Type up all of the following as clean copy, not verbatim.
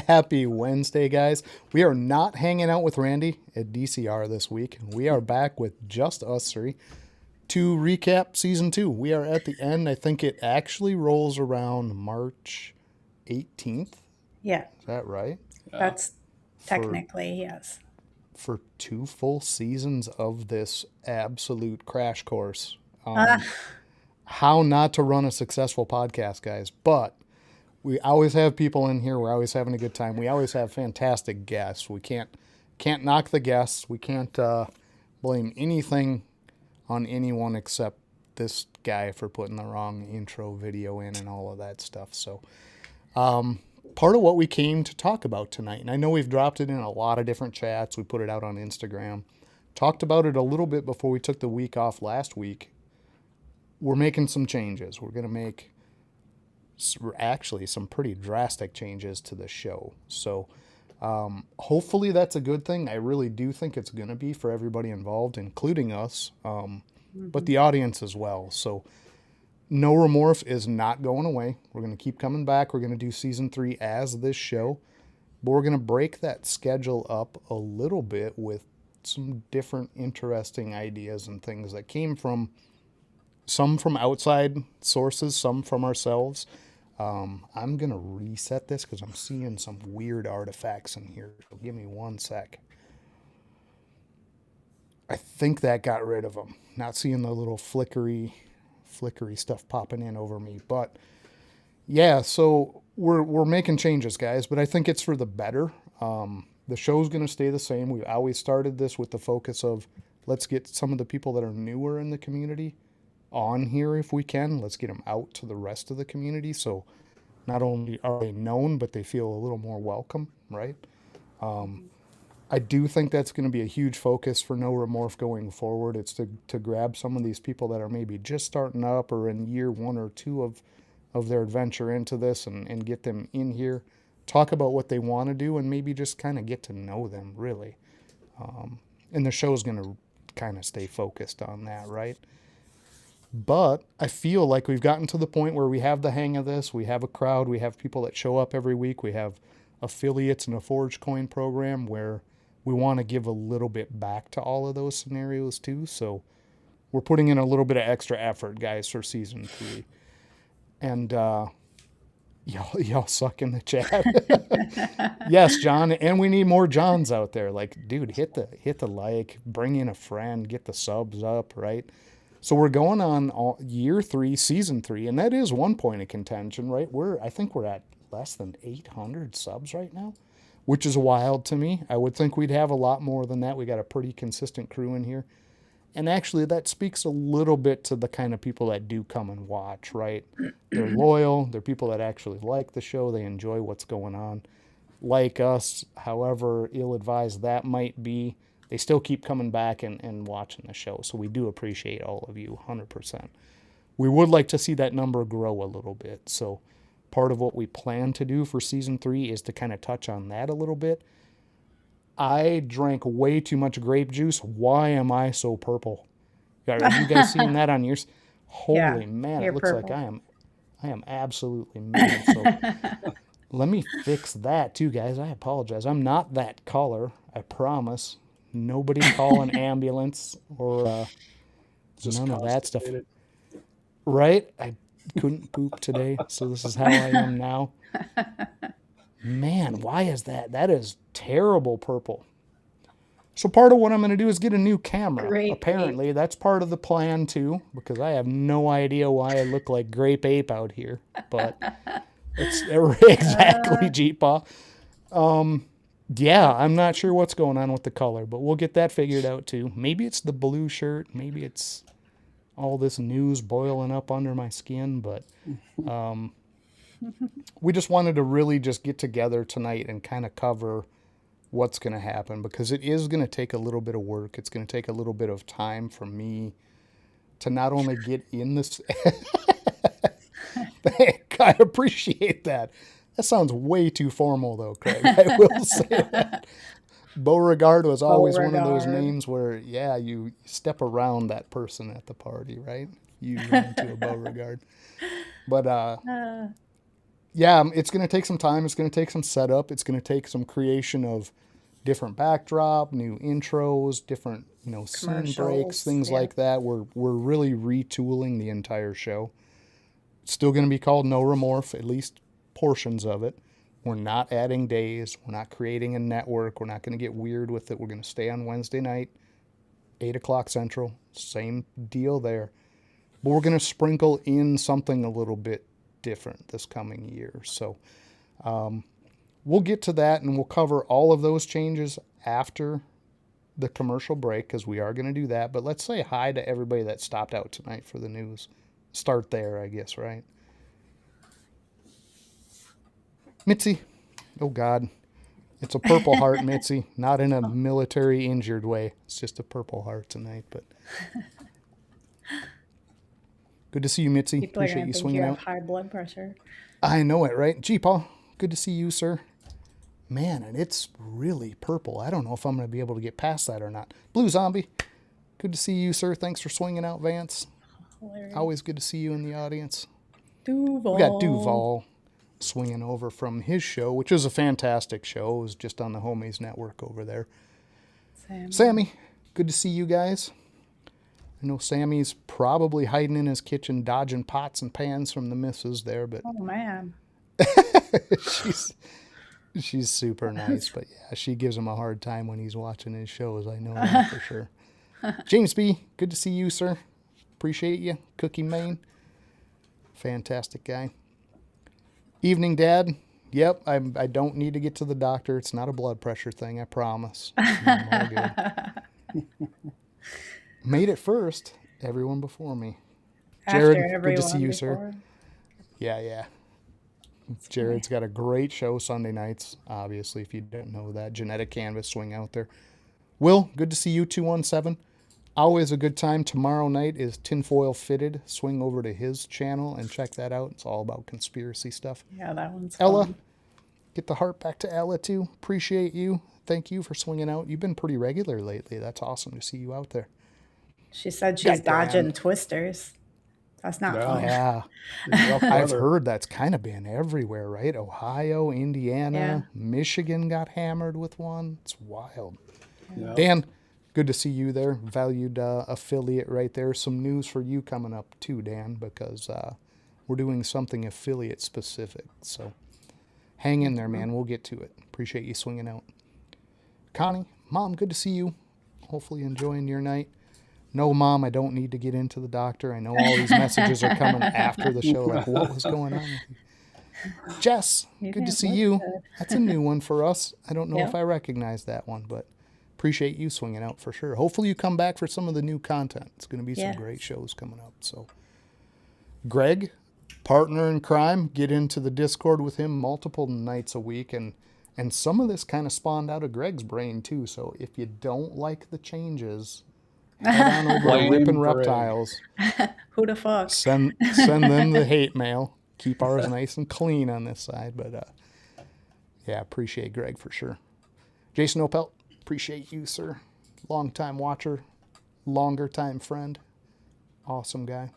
Happy Wednesday, guys. We are not hanging out with Randy at DCR this week. We are back with just us three to recap season 2. We are at the end. I think it actually rolls around March 18th. Yeah, Is that right? that's For technically, yes. for 2 full seasons of this absolute crash course Uh, on how not to run a successful podcast, guys. But we always have people in here. We're always having a good time. We always have fantastic guests. We can't knock the guests. We can't blame anything on anyone except this guy for putting the wrong intro video in and all of that stuff. So part of what we came to talk about tonight, and I know we've dropped it in a lot of different chats. We put it out on Instagram. Talked about it a little bit before we took the week off last week. We're making some changes. We're going to make actually some pretty drastic changes to the show. So hopefully that's a good thing. I really do think it's going to be for everybody involved, including us, but the audience as well. So No Remorph is not going away. We're going to keep coming back. We're going to do season 3 as this show, but we're going to break that schedule up a little bit with some different interesting ideas and things that came from some from outside sources, some from ourselves. I'm going to reset this because I'm seeing some weird artifacts in here. So give me one sec. I think that got rid of them. Not seeing the little flickery stuff popping in over me. But yeah, so we're making changes, guys, but I think it's for the better. The show's going to stay the same. We always started this with the focus of let's get some of the people that are newer in the community on here if we can. Let's get them out to the rest of the community so not only are they known, but they feel a little more welcome, right? I do think that's going to be a huge focus for No Remorph going forward. It's to grab some of these people that are maybe just starting up or in year 1 or 2 of their adventure into this and get them in here, talk about what they want to do, and maybe just kind of get to know them, really. And the show's going to kind of stay focused on that, right? But I feel like we've gotten to the point where we have the hang of this. We have a crowd. We have people that show up every week. We have affiliates in a Forge Coin program where we want to give a little bit back to all of those scenarios too. So we're putting in a little bit of extra effort, guys, for season 3. And y'all suck in the chat. Yes, John, and we need more Johns out there. Like, dude, hit the like, bring in a friend, get the subs up, right? So we're going on year 3, season 3, and that is one point of contention, right? I think we're at less than 800 subs right now, which is wild to me. I would think we'd have a lot more than that. We got a pretty consistent crew in here. And actually that speaks a little bit to the kind of people that do come and watch, right? They're loyal. They're people that actually like the show. They enjoy what's going on. Like us, however ill-advised that might be, they still keep coming back and watching the show. So we do appreciate all of you 100%. We would like to see that number grow a little bit. So part of what we plan to do for season 3 is to kind of touch on that a little bit. I drank way too much grape juice. Why am I so purple? Are you guys seeing that on yours? yeah, Holy man, it you're looks like purple. I am absolutely mad. So let me fix that too, guys. I apologize. I'm not that color. I promise. Nobody call an ambulance or Just none of that stuff. constipated. Right? I couldn't poop today, so this is how I am now. Man, why is that? That is terrible purple. So part of what I'm going to do is get a new camera. Grape Apparently, that's part of the plan too, because I have no idea why I look like Grape Ape out here. But it's exactly Jeepaw. Yeah, I'm not sure what's going on with the color, but we'll get that figured out too. Maybe it's the blue shirt. Maybe it's all this news boiling up under my skin. But we just wanted to really just get together tonight and kind of cover what's going to happen, because it is going to take a little bit of work. It's going to take a little bit of time for me to not only get in this. I appreciate that. That sounds way too formal, though, Craig. I will say that. Beauregard was always one of those Beauregard. names where, yeah, you step around that person at the party, right? You run into a Beauregard. But Yeah, it's going to take some time. It's going to take some setup. It's going to take some creation of different backdrop, new intros, different, scene breaks, Commercials. things Yeah. like that. We're really retooling the entire show. It's still going to be called No Remorph, at least portions of it. We're not adding days. We're not creating a network. We're not going to get weird with it. We're going to stay on Wednesday night, 8 o'clock Central. Same deal there. But we're going to sprinkle in something a little bit different this coming year. So we'll get to that, and we'll cover all of those changes after the commercial break, because we are going to do that. But let's say hi to everybody that stopped out tonight for the news. Start there, I guess, right? Mitzi. Oh, God. It's a purple heart, Mitzi. Not in a military injured way. It's just a purple heart tonight. But good to see you, Mitzi. People are Appreciate going you to think swinging you out. have high blood pressure. I know it, right? Gee, Paul. Good to see you, sir. Man, and it's really purple. I don't know if I'm going to be able to get past that or not. Blue Zombie. Good to see you, sir. Thanks for swinging out, Vance. Hilarious. Always good to see you in the audience. Duval. We got Duval swinging over from his show, which was a fantastic show. It was just on the Homies Network over there. Sammy, good to see you guys. I know Sammy's probably hiding in his kitchen, dodging pots and pans from the missus there, but Oh, man. she's super nice. But yeah, she gives him a hard time when he's watching his shows. I know that for sure. James B, good to see you, sir. Appreciate you. Cookie Main. Fantastic guy. Evening, Dad. Yep, I don't need to get to the doctor. It's not a blood pressure thing, I promise. I'm all good. Made it first. Everyone before me. Jared, good to see you, sir. Yeah. Jared's got a great show Sunday nights, obviously, if you didn't know that. Genetic Canvas, swing out there. Will, good to see you, 217. Always a good time. Tomorrow night is Tinfoil Fitted. Swing over to his channel and check that out. It's all about conspiracy stuff. Yeah, that one's Ella, fun. get the heart back to Ella, too. Appreciate you. Thank you for swinging out. You've been pretty regular lately. That's awesome to see you out there. She said she's dodging twisters. That's not fun. Yeah. I've heard that's kind of been everywhere, right? Ohio, Indiana, Michigan got hammered with one. It's wild. Yeah. Dan, good to see you there. Valued affiliate right there. Some news for you coming up too, Dan, because we're doing something affiliate specific. So hang in there, man. We'll get to it. Appreciate you swinging out. Connie, Mom, good to see you. Hopefully enjoying your night. No, Mom, I don't need to get into the doctor. I know all these messages are coming after the show. Like, what was going on with you? Jess, good to see you. That's a new one for us. I don't know if I recognize that one, but appreciate you swinging out for sure. Hopefully you come back for some of the new content. It's going to be some great shows coming up. So, Greg, partner in crime, get into the Discord with him multiple nights a week. And some of this kind of spawned out of Greg's brain, too. So if you don't like the changes, head on over to Rippin' Reptiles. Who the fuck? Send them the hate mail. Keep ours nice and clean on this side. But, yeah, appreciate Greg for sure. Jason Opelt, appreciate you, sir. Long-time watcher, longer-time friend. Awesome guy.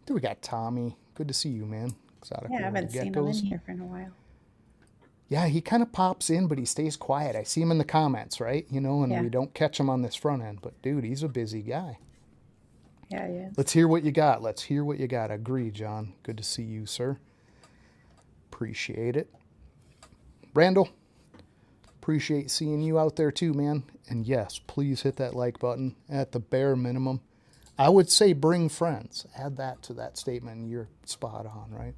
Then we got Tommy. Good to see you, man. Exotic I haven't seen him in here for a while. Yeah, he kind of pops in, but he stays quiet. I see him in the comments, right? And we don't catch him on this front end. But, dude, he's a busy guy. Yeah. Let's hear what you got. Agree, John. Good to see you, sir. Appreciate it. Randall, appreciate seeing you out there too, man. And yes, please hit that like button at the bare minimum. I would say bring friends. Add that to that statement and you're spot on, right?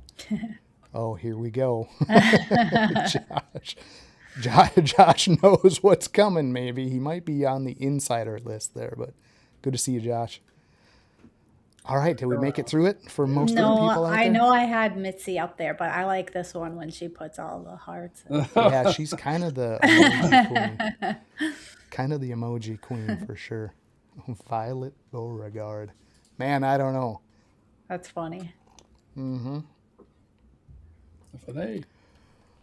Oh, here we go. Josh knows what's coming, maybe. He might be on the insider list there, but good to see you, Josh. All right, did we make it through it for most of the people out there? I know I had Mitzi up there, but I like this one when she puts all the hearts in. Yeah, she's kind of the emoji queen. Kind of the emoji queen for sure. Violet Beauregard. Man, I don't know. That's funny. Mm-hmm.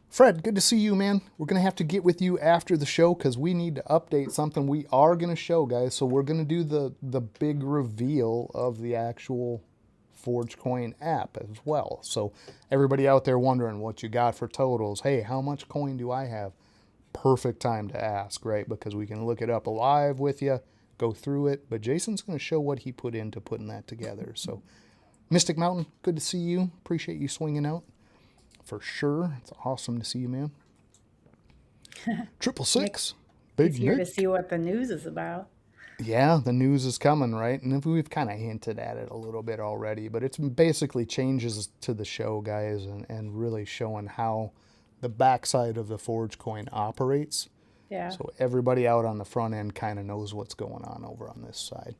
Fred, good to see you, man. We're going to have to get with you after the show because we need to update something we are going to show, guys. So we're going to do the big reveal of the actual Forgecoin app as well. So everybody out there wondering what you got for totals, hey, how much coin do I have? Perfect time to ask, right? Because we can look it up live with you, go through it, but Jason's going to show what he put into putting that together. So Mystic Mountain, good to see you. Appreciate you swinging out for sure. It's awesome to see you, man. 666, Big He's here to Nick. see what the news is about. Yeah, the news is coming, right? And we've kind of hinted at it a little bit already, but it's basically changes to the show, guys, and really showing how the backside of the Forgecoin operates. Yeah. So everybody out on the front end kind of knows what's going on over on this side.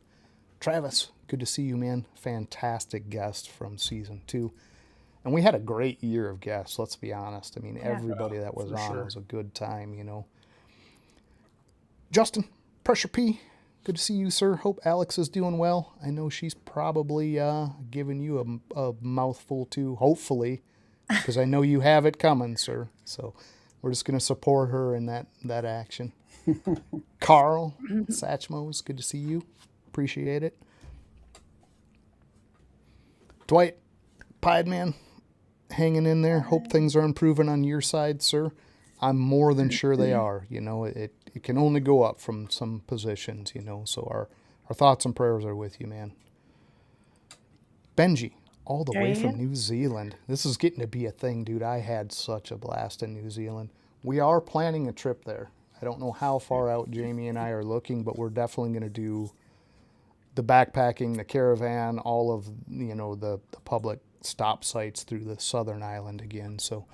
Travis, good to see you, man. Fantastic guest from season 2. And we had a great year of guests, let's be honest. I mean, everybody that was on was a good time, you know. Justin, Pressure P, good to see you, sir. Hope Alex is doing well. I know she's probably giving you a mouthful too, hopefully, because I know you have it coming, sir. So we're just going to support her in that action. Carl, Satchmos, good to see you. Appreciate it. Dwight, Pied Man, hanging in there. Hope things are improving on your side, sir. I'm more than sure they are. You know, it can only go up from some positions, you know. So our thoughts and prayers are with you, man. Benji, all the way from New Zealand. This is getting to be a thing, dude. I had such a blast in New Zealand. We are planning a trip there. I don't know how far out Jamie and I are looking, but we're definitely going to do the backpacking, the caravan, all of, you know, the public stop sites through the southern island again. So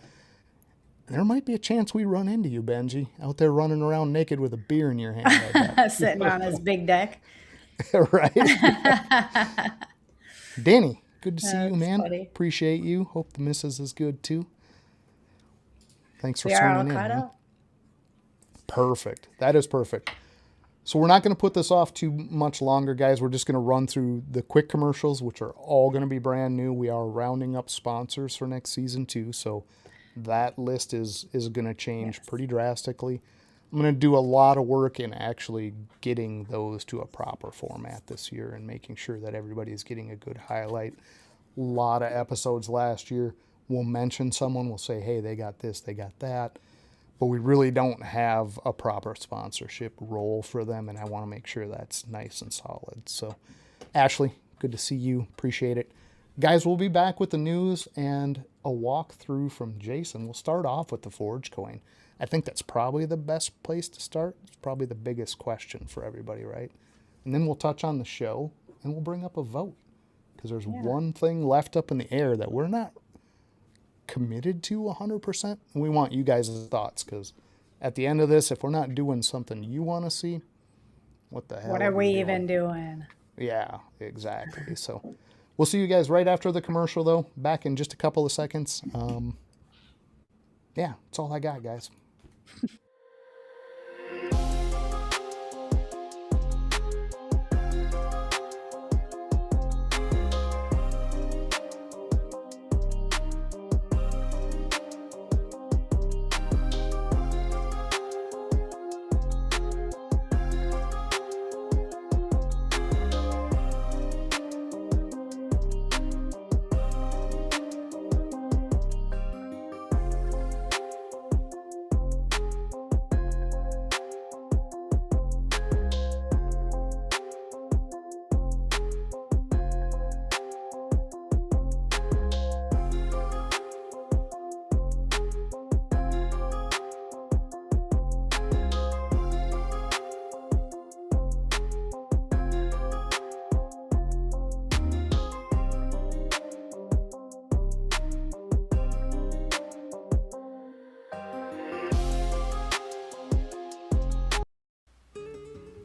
there might be a chance we run into you, Benji, out there running around naked with a beer in your hand. Like that. Sitting on his big deck. Right? Danny, good to see you, man. Funny. Appreciate you. Hope the missus is good too. Thanks for We are all swinging in, caught man. up. Perfect. That is perfect. So we're not going to put this off too much longer, guys. We're just going to run through the quick commercials, which are all going to be brand new. We are rounding up sponsors for next season too, so that list is going to change pretty drastically. I'm going to do a lot of work in actually getting those to a proper format this year and making sure that everybody is getting a good highlight. A lot of episodes last year, we'll mention someone, we'll say, hey, they got this, they got that. But we really don't have a proper sponsorship role for them, and I want to make sure that's nice and solid. So, Ashley, good to see you. Appreciate it. Guys, we'll be back with the news and a walkthrough from Jason. We'll start off with the Forgecoin. I think that's probably the best place to start. It's probably the biggest question for everybody, right? And then we'll touch on the show, and we'll bring up a vote. Because there's one thing left up in the air that we're not committed to 100%, and we want you guys' thoughts, because at the end of this, if we're not doing something you want to see, what the hell What are we even doing? Yeah, exactly. So we'll see you guys right after the commercial, though, back in just a couple of seconds. Yeah, that's all I got, guys.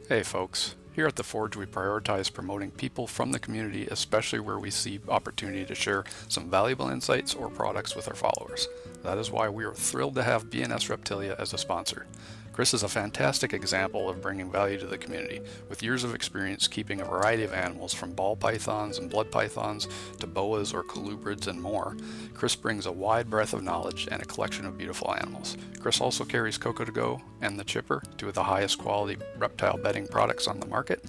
Hey folks, here at The Forge we prioritize promoting people from the community, especially where we see opportunity to share some valuable insights or products with our followers. That is why we are thrilled to have BNS Reptilia as a sponsor. Chris is a fantastic example of bringing value to the community, with years of experience keeping a variety of animals from ball pythons and blood pythons to boas or colubrids and more. Chris brings a wide breadth of knowledge and a collection of beautiful animals. Chris also carries Coco to Go and the Chipper, two of the highest quality reptile bedding products on the market.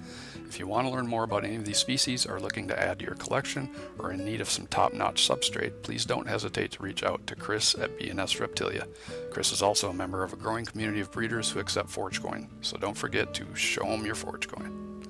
If you want to learn more about any of these species, are looking to add to your collection, or in need of some top-notch substrate, please don't hesitate to reach out to Chris at B&S Reptilia. Chris is also a member of a growing community of breeders who accept Forge Coin, so don't forget to show them your Forge Coin.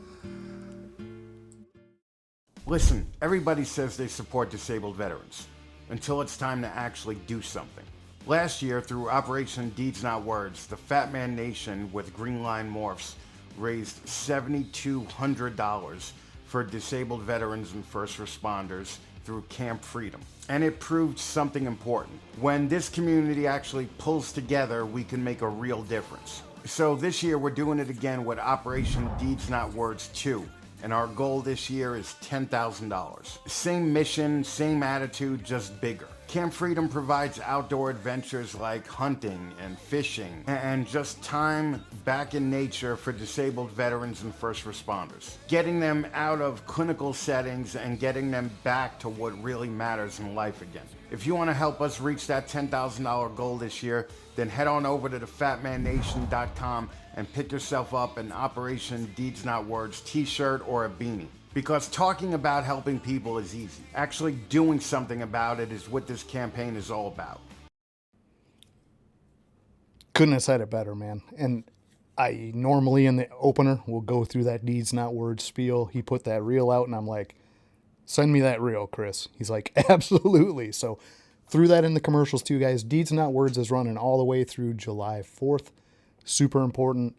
Listen, everybody says they support disabled veterans, until it's time to actually do something. Last year, through Operation Deeds Not Words, the Fat Man Nation with Green Line Morphs raised $7,200 for disabled veterans and first responders through Camp Freedom. And it proved something important. When this community actually pulls together, we can make a real difference. So this year we're doing it again with Operation Deeds Not Words 2. And our goal this year is $10,000. Same mission, same attitude, just bigger. Camp Freedom provides outdoor adventures like hunting and fishing and just time back in nature for disabled veterans and first responders. Getting them out of clinical settings and getting them back to what really matters in life again. If you want to help us reach that $10,000 goal this year, then head on over to thefatmannation.com and pick yourself up an Operation Deeds Not Words t-shirt or a beanie. Because talking about helping people is easy. Actually doing something about it is what this campaign is all about. Couldn't have said it better, man. And I normally in the opener will go through that Deeds Not Words spiel. He put that reel out and I'm like, send me that reel, Chris. He's like, absolutely. So threw that in the commercials too, guys. Deeds Not Words is running all the way through July 4th. Super important.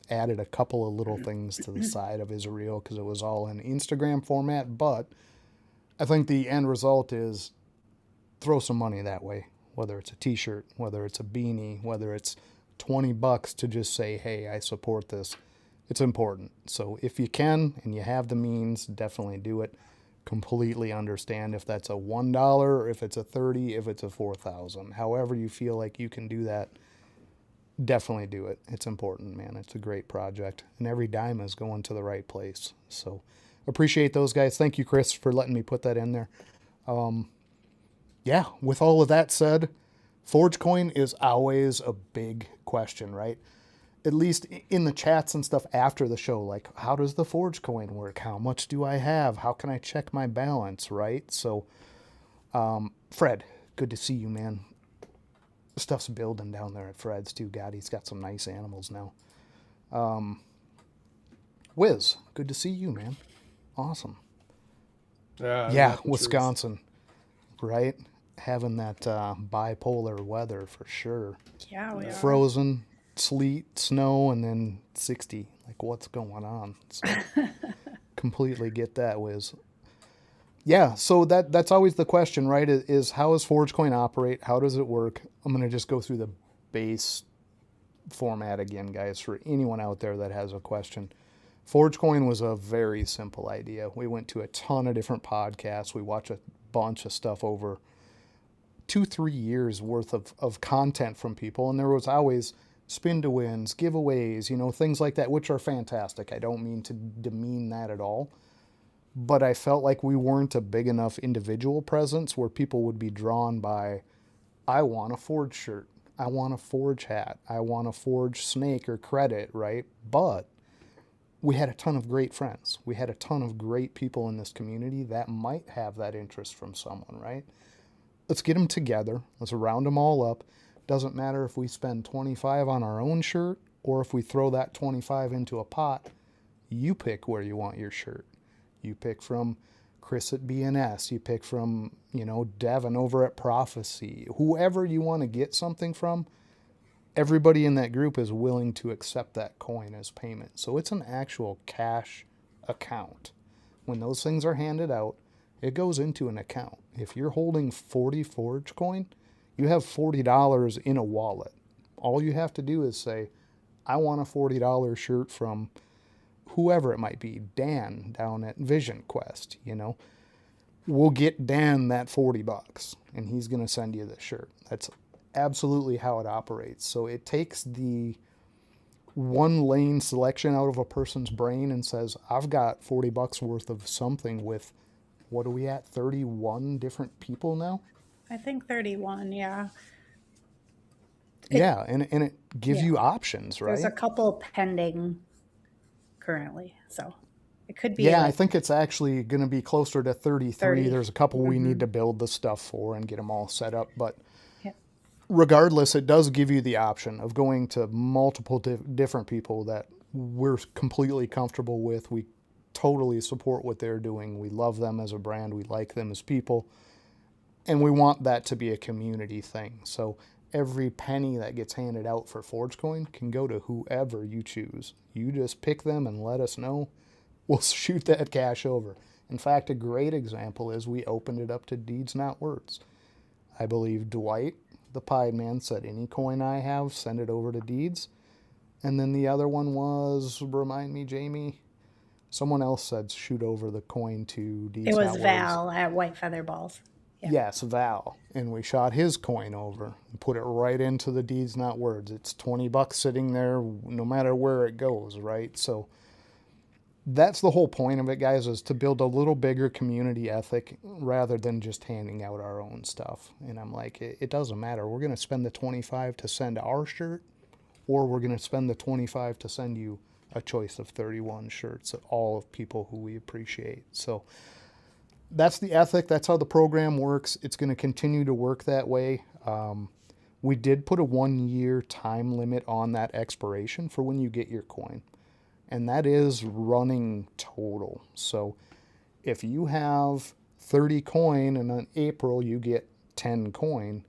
Added a couple of little things to the side of his reel because it was all in Instagram format, but I think the end result is throw some money that way, whether it's a t-shirt, whether it's a beanie, whether it's $20 to just say, hey, I support this. It's important. So if you can and you have the means, definitely do it. Completely understand if that's a $1 or if it's a 30, if it's a 4,000, however you feel like you can do that. Definitely do it. It's important, man. It's a great project, and every dime is going to the right place. So appreciate those guys. Thank you, Chris, for letting me put that in there. Yeah, with all of that said, Forge Coin is always a big question, right? At least in the chats and stuff after the show, like, how does the Forge Coin work? How much do I have? How can I check my balance, right? So, Fred, good to see you, man. Stuff's building down there at Fred's too. God, he's got some nice animals now. Wiz, good to see you, man. Awesome. Yeah, Wisconsin, right? Having that bipolar weather for sure. Yeah, we are. Frozen, sleet, snow, and then 60. Like, what's going on? So, completely get that, Wiz. Yeah, so that's always the question, right? Is how does ForgeCoin operate? How does it work? I'm going to just go through the base format again, guys, for anyone out there that has a question. ForgeCoin was a very simple idea. We went to a ton of different podcasts. We watched a bunch of stuff over 2-3 years worth of content from people, and there was always spin to wins, giveaways, things like that, which are fantastic. I don't mean to demean that at all. But I felt like we weren't a big enough individual presence where people would be drawn by, I want a Forge shirt, I want a Forge hat, I want a Forge snake or credit, right? But we had a ton of great friends. We had a ton of great people in this community that might have that interest from someone, right? Let's get them together. Let's round them all up. Doesn't matter if we spend 25 on our own shirt or if we throw that 25 into a pot. You pick where you want your shirt. You pick from Chris at BNS. You pick from, Devin over at Prophecy. Whoever you want to get something from, everybody in that group is willing to accept that coin as payment. So it's an actual cash account. When those things are handed out, it goes into an account. If you're holding 40 Forge coin, you have $40 in a wallet. All you have to do is say, I want a $40 shirt from whoever it might be, Dan down at Vision Quest, we'll get Dan that $40 and he's going to send you the shirt. That's absolutely how it operates. So it takes the one lane selection out of a person's brain and says, I've got $40 worth of something with, what are we at, 31 different people now? I think 31, yeah. Yeah, and it gives Yeah. you options, There's a right? couple pending currently, so it could be Yeah, I like think it's actually going to be closer to 33. 30. There's a couple we need to build the stuff for and get them all set up, but Yeah. regardless, it does give you the option of going to multiple different people that we're completely comfortable with. We totally support what they're doing. We love them as a brand. We like them as people. And we want that to be a community thing. So every penny that gets handed out for ForgeCoin can go to whoever you choose. You just pick them and let us know. We'll shoot that cash over. In fact, a great example is we opened it up to deeds, not words. I believe Dwight, the Pied Man, said, any coin I have, send it over to deeds. And then the other one was, remind me, Jamie, someone else said, shoot over the coin to deeds, It was not words. Val at White Feather Balls. Yeah. Yes, Val. And we shot his coin over and put it right into the deeds, not words. It's $20 sitting there no matter where it goes, right? So that's the whole point of it, guys, is to build a little bigger community ethic rather than just handing out our own stuff. And I'm like, it doesn't matter. We're going to spend the 25 to send our shirt, or we're going to spend the 25 to send you a choice of 31 shirts, all of people who we appreciate. So that's the ethic. That's how the program works. It's going to continue to work that way. We did put a 1-year time limit on that expiration for when you get your coin, and that is running total. So if you have 30 coin and in April you get 10 coin,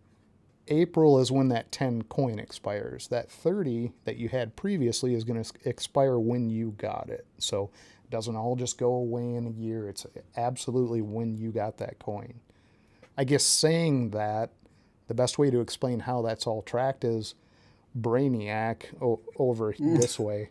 April is when that 10 coin expires. That 30 that you had previously is going to expire when you got it. So it doesn't all just go away in a year. It's absolutely when you got that coin. I guess saying that, the best way to explain how that's all tracked is Brainiac over this way.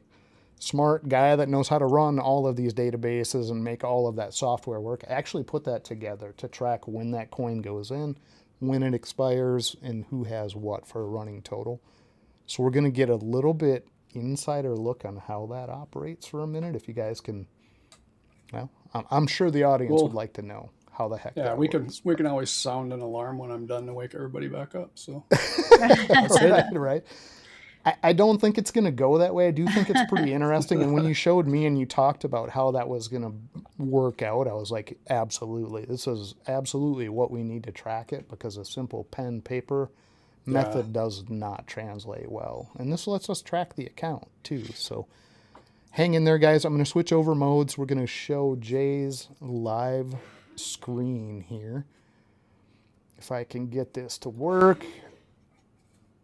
Smart guy that knows how to run all of these databases and make all of that software work, actually put that together to track when that coin goes in, when it expires, and who has what for a running total. So we're going to get a little bit insider look on how that operates for a minute. If you guys can, well, I'm sure the audience would like to know how the heck that works. we can always sound an alarm when I'm done to wake everybody back up. So right. I don't think it's going to go that way. I do think it's pretty interesting. And when you showed me and you talked about how that was going to work out, I was like, absolutely. This is absolutely what we need to track it, because a simple pen paper method does not translate well. And this lets us track the account too. So hang in there, guys. I'm going to switch over modes. We're going to show Jay's live screen here. If I can get this to work.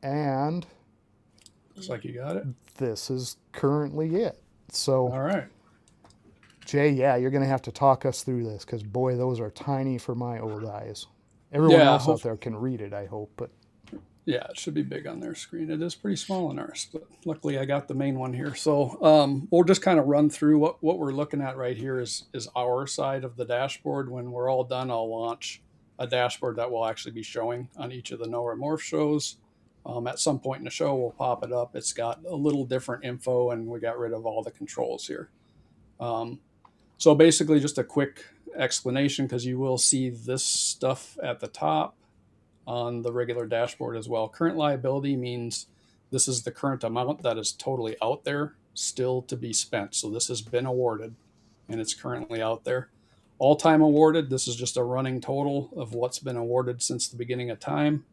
And looks like you got it. this is currently it. So, All right. Jay, yeah, you're going to have to talk us through this, because, boy, those are tiny for my old eyes. Everyone else out there can read it, I hope. But yeah, it should be big on their screen. It is pretty small on ours, but luckily I got the main one here. So we'll just kind of run through what we're looking at right here is our side of the dashboard. When we're all done, I'll launch a dashboard that will actually be showing on each of the No Remorph shows. At some point in the show, we'll pop it up. It's got a little different info, and we got rid of all the controls here. So basically just a quick explanation, because you will see this stuff at the top on the regular dashboard as well. Current liability means this is the current amount that is totally out there still to be spent. So this has been awarded and it's currently out there. All time awarded, this is just a running total of what's been awarded since the beginning of time,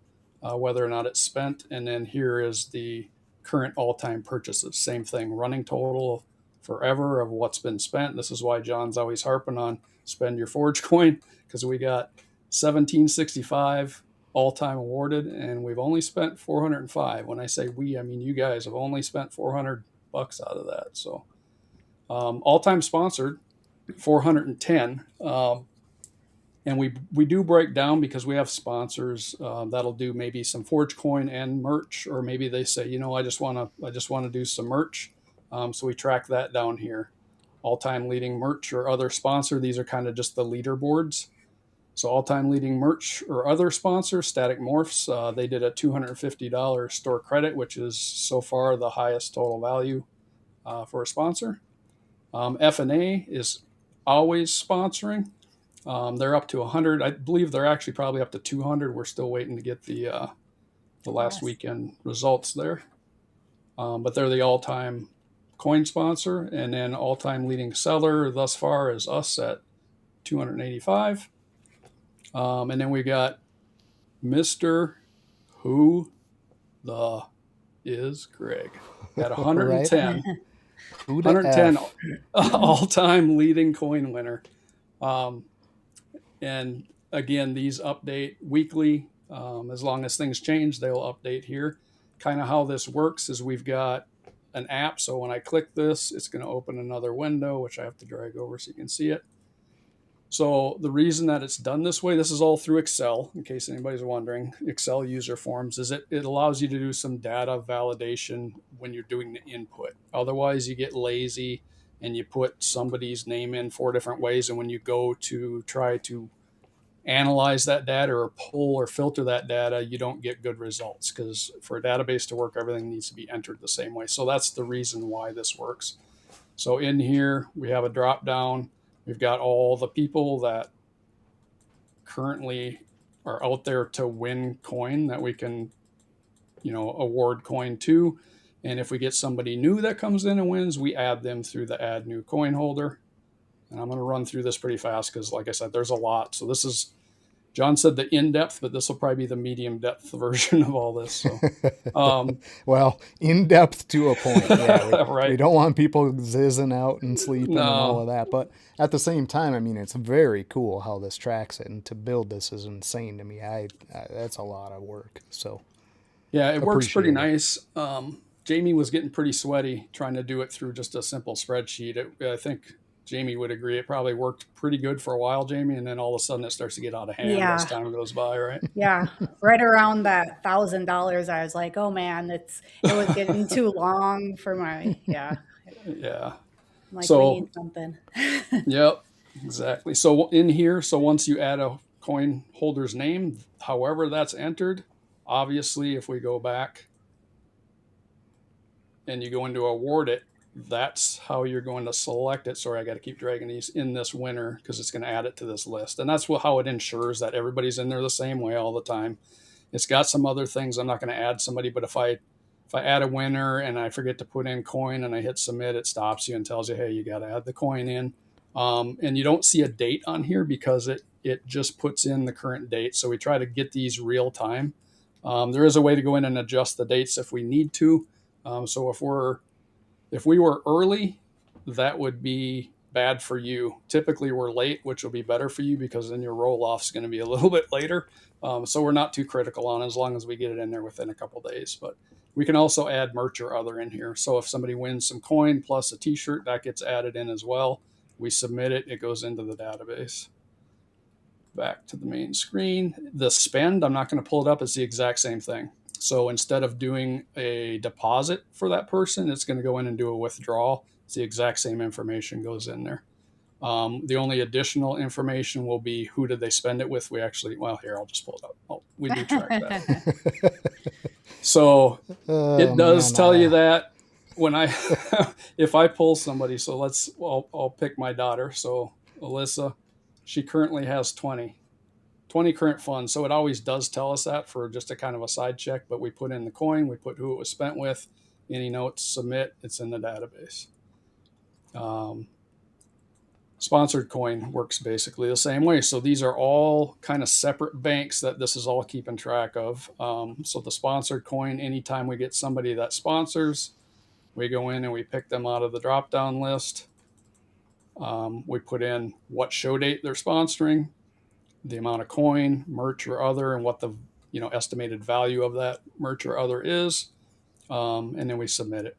whether or not it's spent. And then here is the current all-time purchases. Same thing, running total forever of what's been spent. This is why John's always harping on spend your Forge coin, because we got 1765 all-time awarded, and we've only spent 405. When I say we, I mean you guys have only spent $400 out of that. So all-time sponsored 410. And we do break down, because we have sponsors that'll do maybe some Forge coin and merch, or maybe they say, I just want to do some merch. So we track that down here. All-time leading merch or other sponsor. These are kind of just the leaderboards. So all-time leading merch or other sponsors, Static Morphs, they did a $250 store credit, which is so far the highest total value for a sponsor. F&A is always sponsoring. They're up to 100. I believe they're actually probably up to 200. We're still waiting to get the last weekend results there. But they're the all-time coin sponsor, and then all-time leading seller thus far is us at 285. And then we got Mr. Who the is Greg at 110. Who the 110 F? all-time leading coin winner. And again, these update weekly. As long as things change, they'll update here. Kind of how this works is we've got an app. So when I click this, it's going to open another window, which I have to drag over so you can see it. So the reason that it's done this way, this is all through Excel, in case anybody's wondering, Excel user forms, is it allows you to do some data validation when you're doing the input. Otherwise, you get lazy and you put somebody's name in 4 different ways. And when you go to try to analyze that data or pull or filter that data, you don't get good results, because for a database to work, everything needs to be entered the same way. So that's the reason why this works. So in here, we have a drop down. We've got all the people that currently are out there to win coin that we can, award coin to. And if we get somebody new that comes in and wins, we add them through the add new coin holder. And I'm going to run through this pretty fast because, like I said, there's a lot. So this is, John said the in-depth, but this will probably be the medium-depth version of all this. So, well, in-depth to a point. Yeah, right. We don't want people zizzing out and sleeping and all of that. But at the same time, I mean, it's very cool how this tracks it. And to build this is insane to me. That's a lot of work. So, yeah, it works pretty nice. Jamie was getting pretty sweaty trying to do it through just a simple spreadsheet. I think Jamie would agree. It probably worked pretty good for a while, Jamie, and then all of a sudden it starts to get out of hand as time goes by, right? Yeah, right around that $1,000, I was like, oh man, it was getting too long for my Yeah. Like, so, we need something. Yep, exactly. So in here, once you add a coin holder's name, however that's entered, obviously if we go back and you go into award it, that's how you're going to select it. Sorry, I got to keep dragging these in this winner because it's going to add it to this list. And that's how it ensures that everybody's in there the same way all the time. It's got some other things. I'm not going to add somebody, but if I add a winner and I forget to put in coin and I hit submit, it stops you and tells you, hey, you got to add the coin in. And you don't see a date on here because it just puts in the current date. So we try to get these real time. There is a way to go in and adjust the dates if we need to. So if we were early, that would be bad for you. Typically we're late, which will be better for you because then your roll off is going to be a little bit later. So we're not too critical on it as long as we get it in there within a couple days. But we can also add merch or other in here. So if somebody wins some coin plus a t-shirt, that gets added in as well. We submit it, it goes into the database. Back to the main screen. The spend, I'm not going to pull it up. It's the exact same thing. So instead of doing a deposit for that person, it's going to go in and do a withdrawal. It's the exact same information goes in there. The only additional information will be who did they spend it with. We actually, here, I'll just pull it up. We do track that. So it does tell you that when if I pull somebody, so I'll pick my daughter. So Alyssa, she currently has 20 current funds. So it always does tell us that for just a kind of a side check, but we put in the coin, we put who it was spent with, any notes, submit, it's in the database. Sponsored coin works basically the same way. So these are all kind of separate banks that this is all keeping track of. So the sponsored coin, anytime we get somebody that sponsors, we go in and we pick them out of the drop-down list. We put in what show date they're sponsoring, the amount of coin, merch or other, and what the estimated value of that merch or other is, and then we submit it.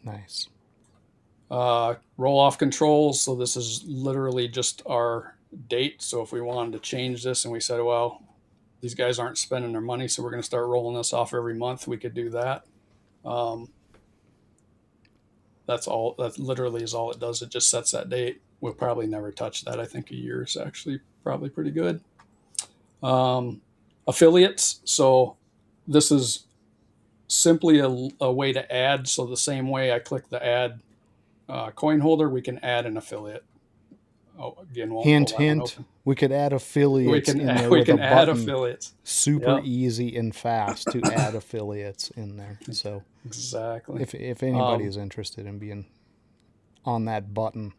Nice. Roll off controls. So this is literally just our date. So if we wanted to change this and we said, well, these guys aren't spending their money, so we're going to start rolling this off every month, we could do that. That's all. That literally is all it does. It just sets that date. we'll probably never touch that. I think a year is actually probably pretty good. Affiliates. So this is simply a way to add. So the same way I click the add coin holder, we can add an affiliate. Oh, again, won't Hint, pull that one hint. open. We could add We affiliates can in there we with can a add button. affiliates. Super Yep. easy and fast to add affiliates in there. So Exactly. if anybody is interested in being on that button,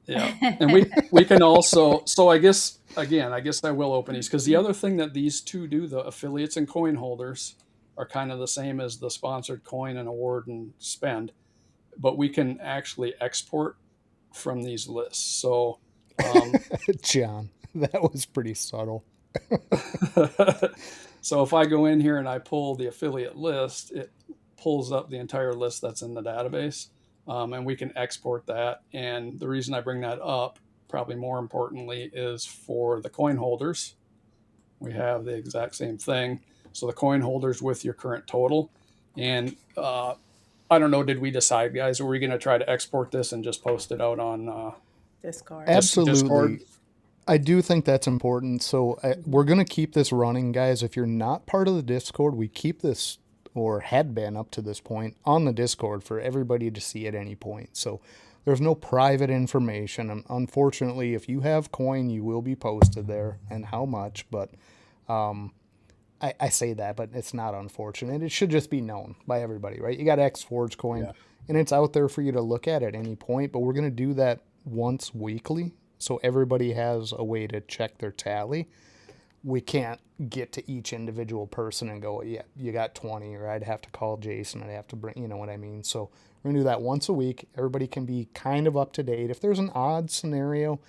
Yeah, and we can also. So I guess I will open these because the other thing that these two do, the affiliates and coin holders, are kind of the same as the sponsored coin and award and spend, but we can actually export from these lists. So, John, that was pretty subtle. so if I go in here and I pull the affiliate list, it pulls up the entire list that's in the database, and we can export that. And the reason I bring that up, probably more importantly, is for the coin holders. We have the exact same thing. So the coin holders with your current total. And I don't know, did we decide, guys, or are we going to try to export this and just post it out on Discord. Absolutely. Discord? I do think that's important. So we're going to keep this running, guys. If you're not part of the Discord, we keep this, or had been up to this point, on the Discord for everybody to see at any point. So there's no private information. Unfortunately, if you have coin, you will be posted there, and how much. But I say that, but it's not unfortunate. It should just be known by everybody, right? You got X Forge coin, and it's out there for you to look at any point. But we're going to do that once weekly, so everybody has a way to check their tally. We can't get to each individual person and go, yeah, you got 20, or I'd have to call Jason, I'd have to bring, you know what I mean? So we're going to do that once a week. Everybody can be kind of up to date. If there's an odd scenario,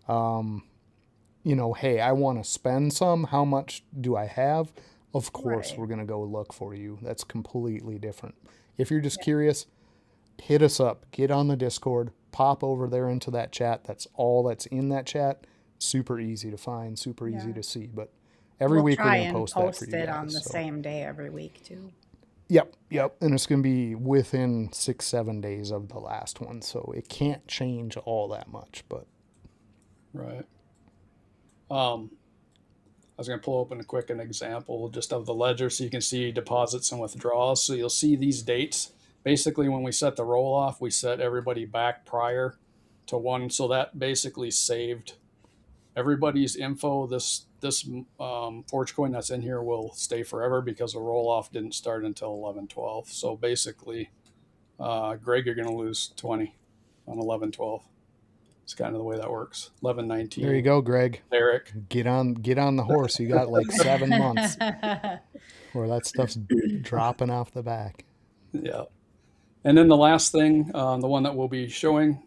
you know, hey, I want to spend some, how much do I have? Of course, Right. we're going to go look for you. That's completely different. If you're just curious, hit us up, get on the Discord, pop over there into that chat. That's all that's in that chat. Super easy to find, super easy to see. But every We'll week we're try going to and post that for you it guys. on the so. same day every week too. Yep. And it's going to be within 6-7 days of the last one. So it can't change all that much, but. Right. I was going to pull open an example just of the ledger so you can see deposits and withdrawals. So you'll see these dates. Basically, when we set the roll off, we set everybody back prior to one. So that basically saved everybody's info. This Forge coin that's in here will stay forever because the roll off didn't start until 11/12. So basically, Greg, you're going to lose 20 on 11/12. It's kind of the way that works. 11/19. There you go, Greg. Eric. Get on the horse. You got like 7 months where that stuff's dropping off the back. Yeah. And then the last thing, the one that we'll be showing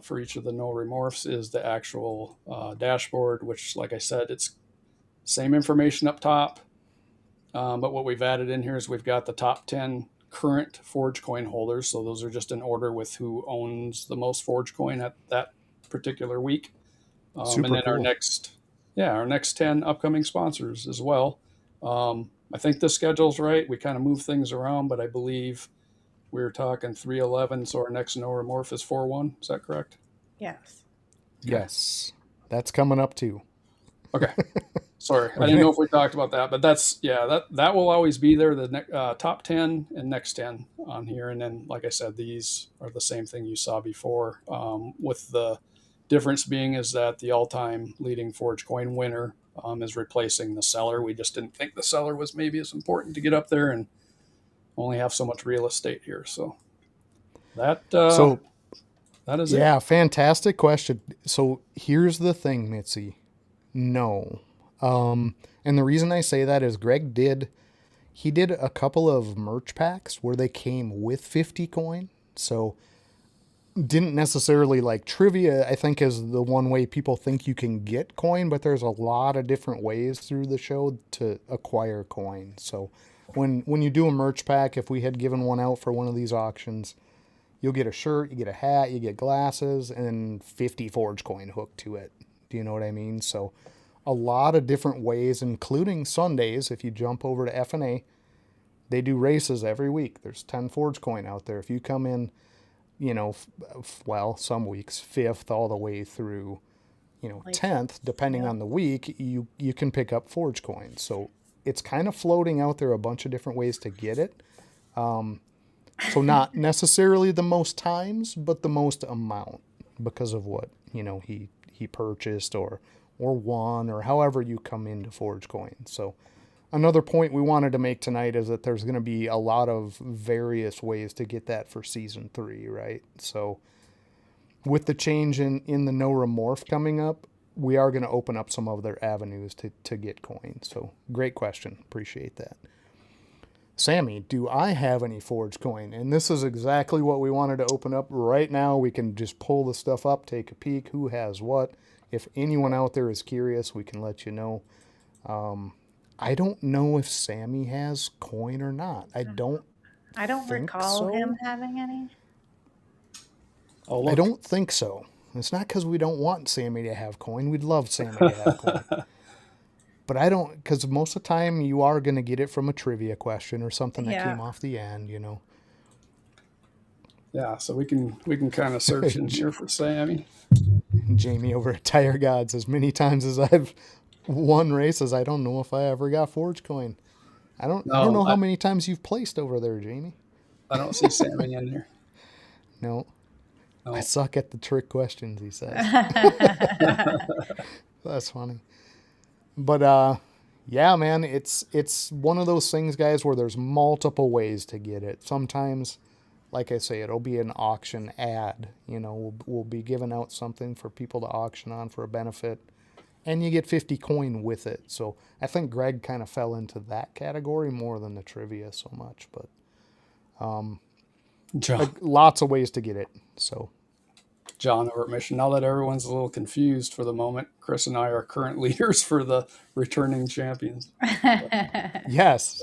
for each of the No Remorphs is the actual dashboard, which, like I said, it's same information up top. But what we've added in here is we've got the top 10 current Forge coin holders. So those are just in order with who owns the most Forge coin at that particular week. Super and then cool. our next 10 upcoming sponsors as well. I think the schedule's right. We kind of move things around, but I believe we were talking 3/11. So our next No Remorph is 4/1. Is that correct? Yes. Yes. That's coming up too. Okay. Sorry, I didn't know if we talked about that, but that will always be there. The top 10 and next 10 on here, and then, like I said, these are the same thing you saw before. With the difference being is that the all-time leading Forge coin winner is replacing the seller. We just didn't think the seller was maybe as important to get up there, and only have so much real estate here. So that is it. Yeah, fantastic question. So here's the thing, Mitzi. No. And the reason I say that is Greg did a couple of merch packs where they came with 50 coin. So didn't necessarily like trivia, I think, is the one way people think you can get coin, but there's a lot of different ways through the show to acquire coin. So when you do a merch pack, if we had given one out for one of these auctions, you'll get a shirt, you get a hat, you get glasses, and 50 Forge coin hooked to it. Do you know what I mean? So a lot of different ways, including Sundays. If you jump over to F&A, they do races every week. There's 10 Forge coin out there. If you come in you know, well, some weeks 5th all the way through, you know, Like, 10th, depending yeah. on the week, you can pick up Forge coins. So it's kind of floating out there a bunch of different ways to get it. So not necessarily the most times, but the most amount because of what, you know, he purchased or won or however you come into Forge coins. So another point we wanted to make tonight is that there's going to be a lot of various ways to get that for season 3, right? So with the change in the No Remorph coming up, we are going to open up some other avenues to get coins. So great question. Appreciate that. Sammy, do I have any Forge coin? And this is exactly what we wanted to open up right now. We can just pull the stuff up, take a peek, who has what. If anyone out there is curious, we can let you know. I don't know if Sammy has coin or not. I don't think recall so. him having any. Oh, I look. don't think so. It's not because we don't want Sammy to have coin. We'd love Sammy to have coin. But I don't, because most of the time you are going to get it from a trivia question or something that Yeah. came off the end, you know. Yeah, so we can kind of search in here for Sammy. Jamie over at Tire Gods, as many times as I've won races, I don't know if I ever got Forge coin. I don't know how many times you've placed over there, Jamie. I don't see Sammy in here. No. No. I suck at the trick questions, he says. That's funny. But yeah, man, it's one of those things, guys, where there's multiple ways to get it. Sometimes, like I say, it'll be an auction ad. You know, we'll be giving out something for people to auction on for a benefit, and you get 50 coin with it. So I think Greg kind of fell into that category more than the trivia so much. But John, lots of ways to get it. So John over at Mission. Now that everyone's a little confused for the moment, Chris and I are current leaders for the returning champions. yes,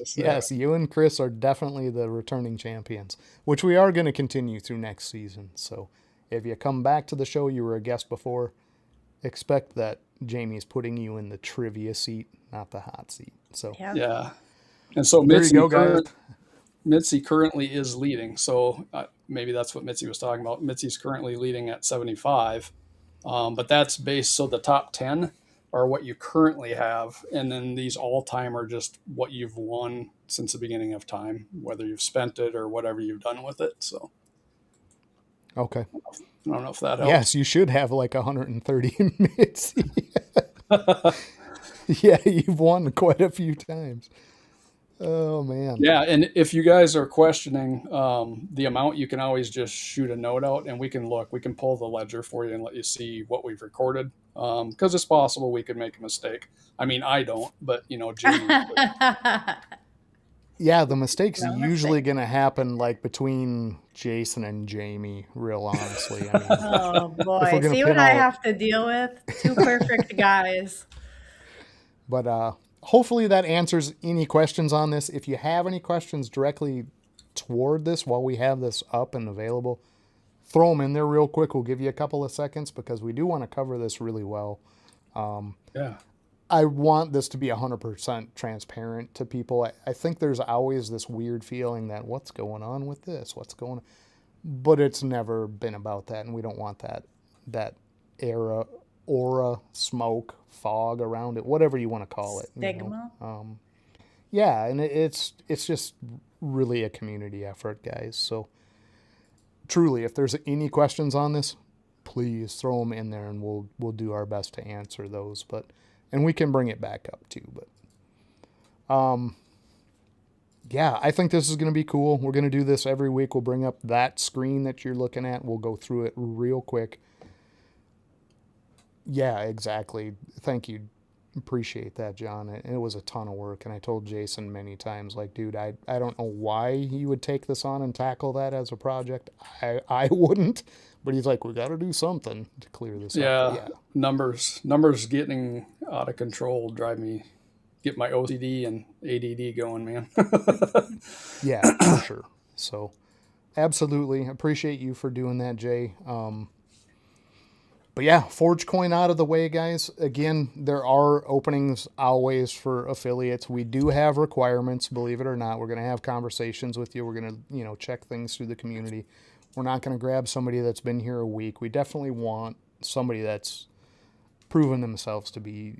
you and Chris are definitely the returning champions, which we are going to continue through next season. So if you come back to the show, you were a guest before, expect that Jamie's putting you in the trivia seat, not the hot seat. So Yeah. And so there you go, guys. Mitzi currently is leading. So maybe that's what Mitzi was talking about. Mitzi's currently leading at 75. But that's based, so the top 10 are what you currently have. And then these all-time are just what you've won since the beginning of time, whether you've spent it or whatever you've done with it. So Okay. I don't know if that helps. Yes, you should have like 130 Mitzi. Yeah, you've won quite a few times. Oh, man. Yeah, and if you guys are questioning the amount, you can always just shoot a note out and we can pull the ledger for you and let you see what we've recorded. Because it's possible we could make a mistake. I mean, I don't, but, you know, Jamie. Yeah, the mistake's usually going to happen like between Jason and Jamie, real honestly. I mean, Oh boy, gonna see what pin I out- have to deal with? Two perfect guys. but hopefully that answers any questions on this. If you have any questions directly toward this while we have this up and available, throw them in there real quick. We'll give you a couple of seconds because we do want to cover this really well. Yeah. I want this to be 100% transparent to people. I think there's always this weird feeling that what's going on with this? What's going on? But it's never been about that, and we don't want that aura, smoke, fog around it, whatever you want to call it. Stigma. You know? Yeah, and it's just really a community effort, guys. So truly, if there's any questions on this, please throw them in there, and we'll do our best to answer those. And we can bring it back up too. But yeah, I think this is going to be cool. We're going to do this every week. We'll bring up that screen that you're looking at. We'll go through it real quick. Yeah, exactly. Thank you. Appreciate that, John. It was a ton of work. And I told Jason many times, like, dude, I don't know why you would take this on and tackle that as a project. I wouldn't. But he's like, we got to do something to clear this up. Yeah. Numbers getting out of control get my OCD and ADD going, man. Yeah, for sure. So absolutely appreciate you for doing that, Jay. But yeah, Forge Coin out of the way, guys. Again, there are openings always for affiliates. We do have requirements, believe it or not. We're going to have conversations with you. We're going to, check things through the community. We're not going to grab somebody that's been here a week. We definitely want somebody that's proven themselves to be,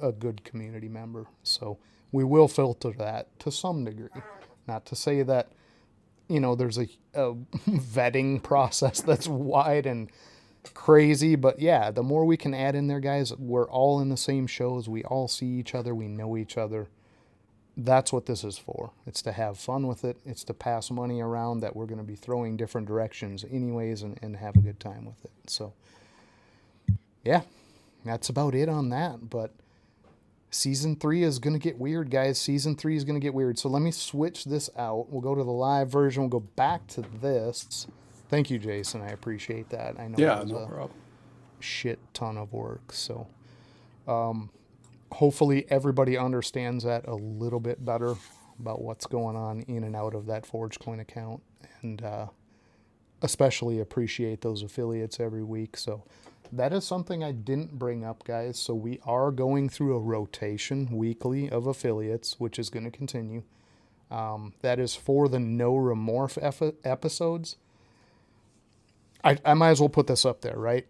a good community member. So we will filter that to some degree. Not to say that, there's a vetting process that's wide and crazy, but yeah, the more we can add in there, guys, we're all in the same shows. We all see each other. We know each other. That's what this is for. It's to have fun with it. It's to pass money around that we're going to be throwing different directions anyways and have a good time with it. So, yeah, that's about it on that. But Season 3 is going to get weird, guys. Season 3 is going to get weird. So let me switch this out. We'll go to the live version. We'll go back to this. Thank you, Jason. I appreciate that. I know Yeah, it was no a problem. shit ton of work. So, hopefully everybody understands that a little bit better about what's going on in and out of that ForgeCoin account, and especially appreciate those affiliates every week. So that is something I didn't bring up, guys. So we are going through a rotation weekly of affiliates, which is going to continue. That is for the No Remorph episodes. I might as well put this up there, right?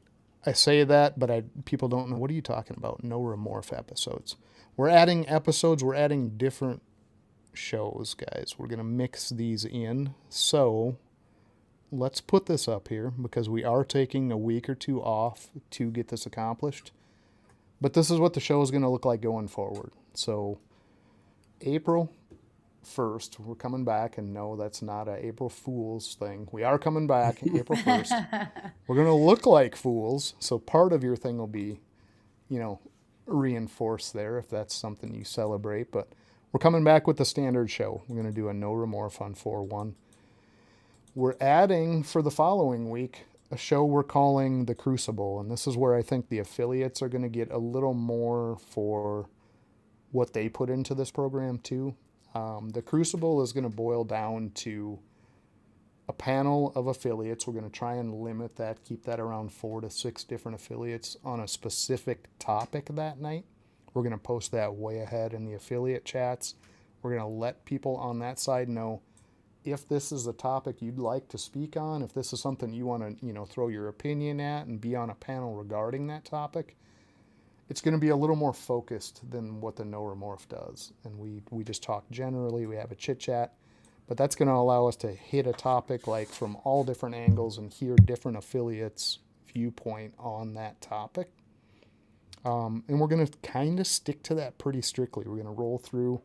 I say that, but people don't know. What are you talking about? No Remorph episodes. We're adding episodes. We're adding different shows, guys. We're going to mix these in. So let's put this up here because we are taking a week or two off to get this accomplished. But this is what the show is going to look like going forward. So April 1st, we're coming back, and no, that's not a April Fool's thing. We are coming back April 1st. We're going to look like fools, so part of your thing will be, reinforced there if that's something you celebrate, but we're coming back with the standard show. We're going to do a No Remorph on 4/1. We're adding, for the following week, a show we're calling The Crucible, and this is where I think the affiliates are going to get a little more for what they put into this program, too. The Crucible is going to boil down to a panel of affiliates. We're going to try and limit that, keep that around 4 to 6 different affiliates on a specific topic that night. We're going to post that way ahead in the affiliate chats. We're going to let people on that side know if this is a topic you'd like to speak on, if this is something you want to, throw your opinion at and be on a panel regarding that topic. It's going to be a little more focused than what the No Remorph does. And we just talk generally, we have a chit chat, but that's going to allow us to hit a topic like from all different angles and hear different affiliates' viewpoint on that topic. And we're going to kind of stick to that pretty strictly. We're going to roll through,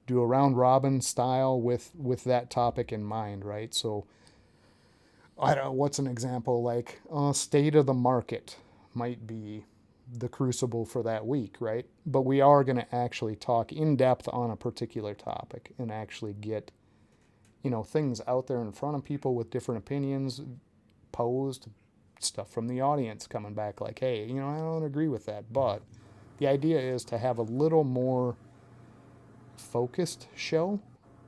do a round robin style with that topic in mind, right? So I don't know, what's an example? Like state of the market might be the Crucible for that week, right? But we are going to actually talk in depth on a particular topic and actually get, things out there in front of people with different opinions posed, stuff from the audience coming back like, hey, I don't agree with that. But the idea is to have a little more focused show,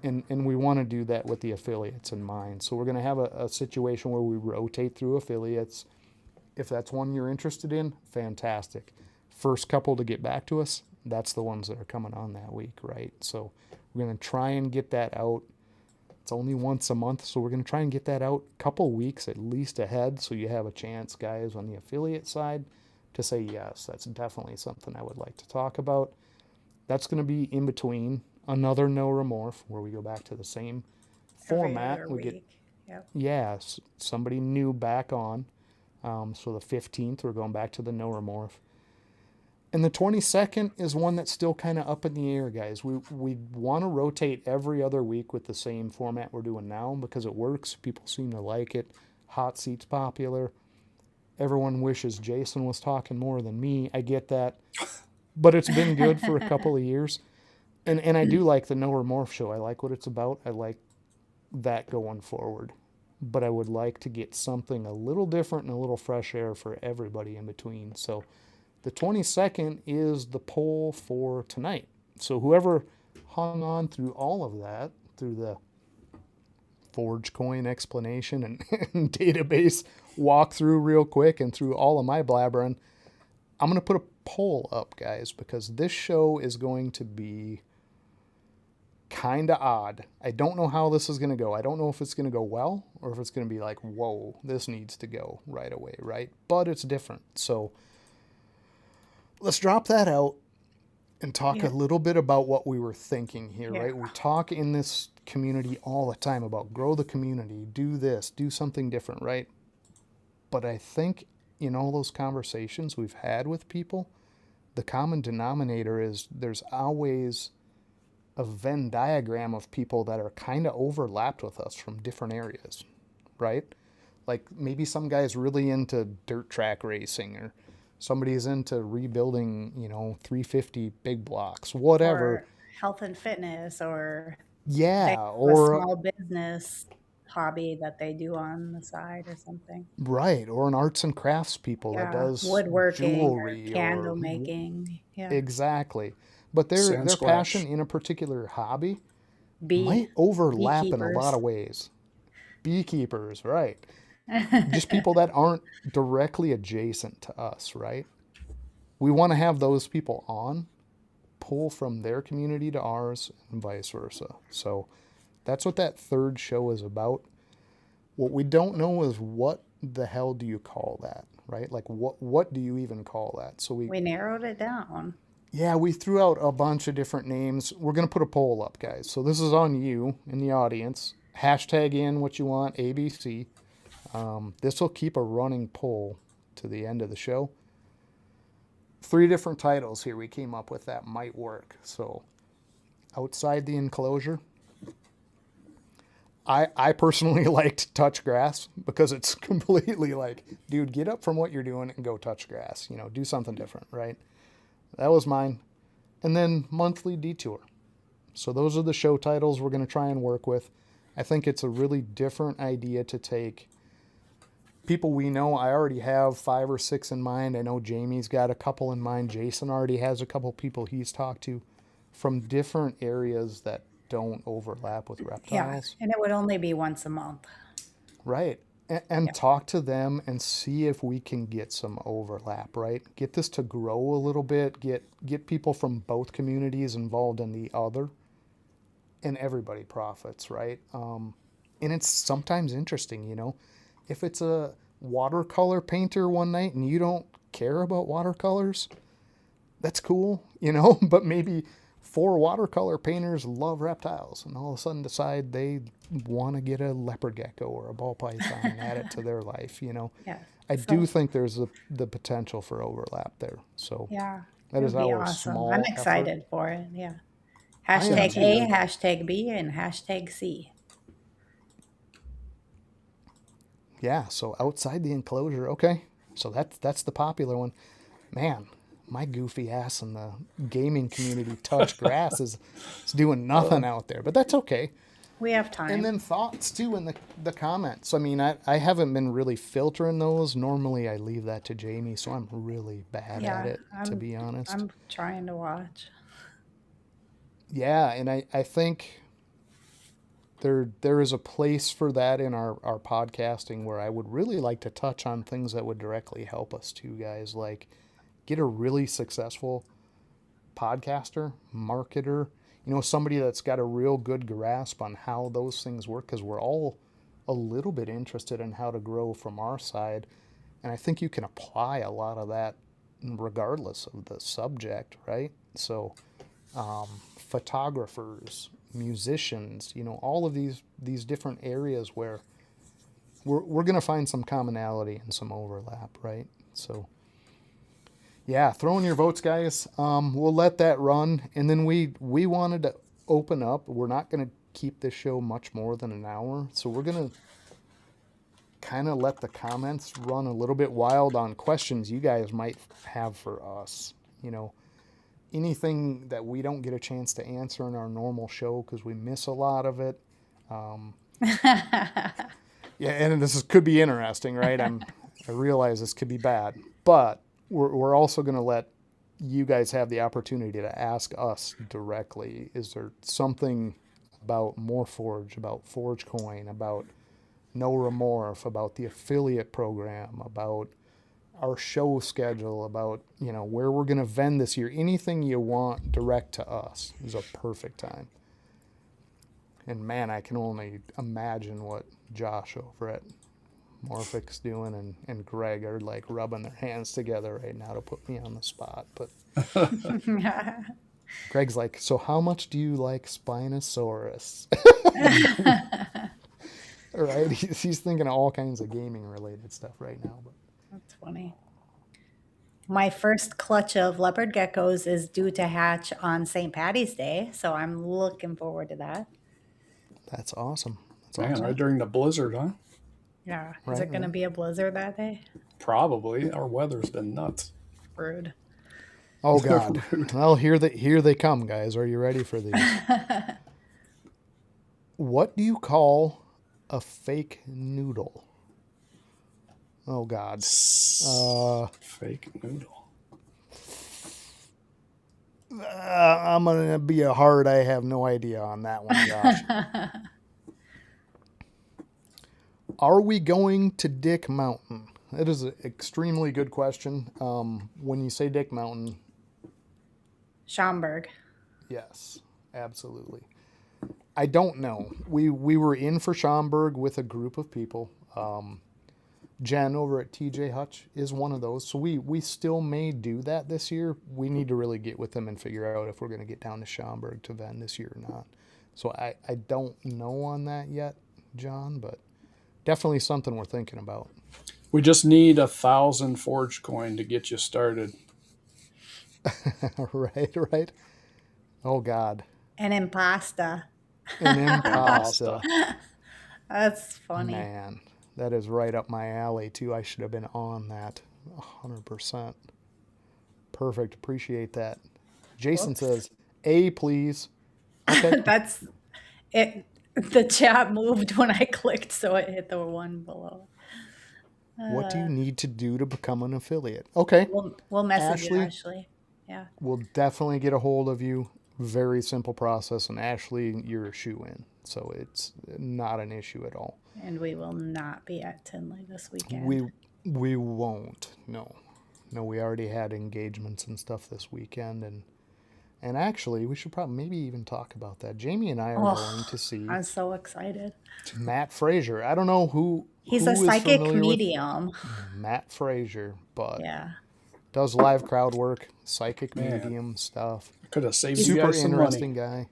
and we want to do that with the affiliates in mind. So we're going to have a situation where we rotate through affiliates. If that's one you're interested in, fantastic. First couple to get back to us, that's the ones that are coming on that week, right? So we're going to try and get that out. It's only once a month, so we're going to try and get that out a couple weeks at least ahead, so you have a chance, guys, on the affiliate side to say, yes, that's definitely something I would like to talk about. That's going to be in between another No Remorph, where we go back to the same format. We get, yes, somebody new back on. So the 15th, we're going back to the No Remorph. And the 22nd is one that's still kind of up in the air, guys. We want to rotate every other week with the same format we're doing now because it works. People seem to like it. Hot seat's popular. Everyone wishes Jason was talking more than me. I get that. But it's been good for a couple of years. And I do like the No Remorph show. I like what it's about. I like that going forward. But I would like to get something a little different and a little fresh air for everybody in between. So the 22nd is the poll for tonight. So whoever hung on through all of that, through the ForgeCoin explanation and database walkthrough real quick and through all of my blabbering, I'm going to put a poll up, guys, because this show is going to be kind of odd. I don't know how this is going to go. I don't know if it's going to go well or if it's going to be like, whoa, this needs to go right away, right? But it's different. So let's drop that out and talk a little bit about what we were thinking here, right? We talk in this community all the time about grow the community, do this, do something different, right? But I think in all those conversations we've had with people, the common denominator is there's always a Venn diagram of people that are kind of overlapped with us from different areas, right? Like maybe some guy's really into dirt track racing, or somebody's into rebuilding, 350 big blocks, whatever. Or health and fitness, or they Yeah, have a or small business hobby that they do on the side or something. right, or an arts and crafts people that Yeah, does woodworking or jewelry candle making. Yeah, exactly. But their Sand passion squash. in a particular hobby bee might overlap in a beekeepers. lot of ways. Beekeepers, right? Just people that aren't directly adjacent to us, right? We want to have those people on, pull from their community to ours, and vice versa. So that's what that third show is about. What we don't know is what the hell do you call that, right? Like what do you even call that? So We narrowed it down. we threw out a bunch of different names. We're going to put a poll up, guys. So this is on you in the audience. Hashtag in what you want, ABC. This will keep a running poll to the end of the show. 3 different titles here we came up with that might work. So, outside the enclosure. I personally liked touch grass because it's completely like, dude, get up from what you're doing and go touch grass. Do something different, right? That was mine. And then monthly detour. So those are the show titles we're going to try and work with. I think it's a really different idea to take people we know. I already have 5 or 6 in mind. I know Jamie's got a couple in mind. Jason already has a couple people he's talked to from different areas that don't overlap with reptiles. Yeah, and it would only be once a month. Right. And talk to them and see if we can get some overlap, right? Get this to grow a little bit, get people from both communities involved in the other, and everybody profits, right? And it's sometimes interesting, if it's a watercolor painter one night and you don't care about watercolors, that's cool, but maybe 4 watercolor painters love reptiles and all of a sudden decide they want to get a leopard gecko or a ball python and add it to their life, Yeah. I do think there's the potential for overlap there. So Yeah. that is It'd be our awesome. small I'm effort. excited for it. Yeah. am Hashtag too. A, hashtag B, and hashtag C. Yeah, so outside the enclosure, okay. So that's the popular one. Man, my goofy ass in the gaming community touch grass is doing nothing out there, but that's okay. We have time. And then thoughts too in the comments. I mean, I haven't been really filtering those. Normally I leave that to Jamie, so I'm really bad at it, to be honest. I'm trying to watch. Yeah, and I think there is a place for that in our podcasting where I would really like to touch on things that would directly help us too, guys. Like get a really successful podcaster, marketer, somebody that's got a real good grasp on how those things work, because we're all a little bit interested in how to grow from our side. And I think you can apply a lot of that regardless of the subject, right? So photographers, musicians, all of these different areas where we're going to find some commonality and some overlap, right? So yeah, throw in your votes, guys. We'll let that run. And then we wanted to open up. We're not going to keep this show much more than an hour. So we're going to kind of let the comments run a little bit wild on questions you guys might have for us. Anything that we don't get a chance to answer in our normal show because we miss a lot of it. Yeah, and could be interesting, right? I realize this could be bad, but we're also going to let you guys have the opportunity to ask us directly. Is there something about Morph, about ForgeCoin, about No Remorph, about the affiliate program, about our show schedule, about where we're going to vend this year? Anything you want direct to us is a perfect time. And man, I can only imagine what Josh over at Morphic's doing and Greg are like rubbing their hands together right now to put me on the spot. But Greg's like, so how much do you like Spinosaurus? Right? He's thinking of all kinds of gaming related stuff right now. But That's funny. My first clutch of leopard geckos is due to hatch on St. Patty's Day, so I'm looking forward to that. that's awesome. That's Man, awesome. right during the blizzard, huh? Yeah. Is Right, it going to right. be a blizzard that day? Probably. Our weather's been nuts. Rude. Oh God. Well, here they come, guys. Are you ready for these? What do you call a fake noodle? Oh God. Fake noodle. I'm gonna be a hard. I have no idea on that one, Josh. Are we going to Dick Mountain? That is an extremely good question. When you say Dick Mountain, Schaumburg. yes, absolutely. I don't know. We were in for Schaumburg with a group of people. Jen over at TJ Hutch is one of those. So we still may do that this year. We need to really get with them and figure out if we're going to get down to Schaumburg to Venn this year or not. So I don't know on that yet, John, but definitely something we're thinking about. We just need 1,000 forge coin to get you started. Right. Oh, God. An impasta. An impasta. That's funny. Man, that is right up my alley, too. I should have been on that 100%. Perfect. Appreciate that. Jason says, A, please. Okay. That's it. The chat moved when I clicked, so it hit the one below. What do you need to do to become an affiliate? Okay. We'll message Ashley? you, Ashley. Yeah. We'll definitely get a hold of you. Very simple process. And Ashley, you're a shoe-in. So it's not an issue at all. And we will not be at Tinley this weekend. We won't. No, we already had engagements and stuff this weekend, and actually we should probably maybe even talk about that. Jamie and I are going to see I'm so excited. Matt Frazier. I don't know who He's who a is psychic familiar with medium. Matt Frazier, but Yeah. does live crowd work, psychic Man. medium stuff. Could have saved you Super guys some interesting money. guy.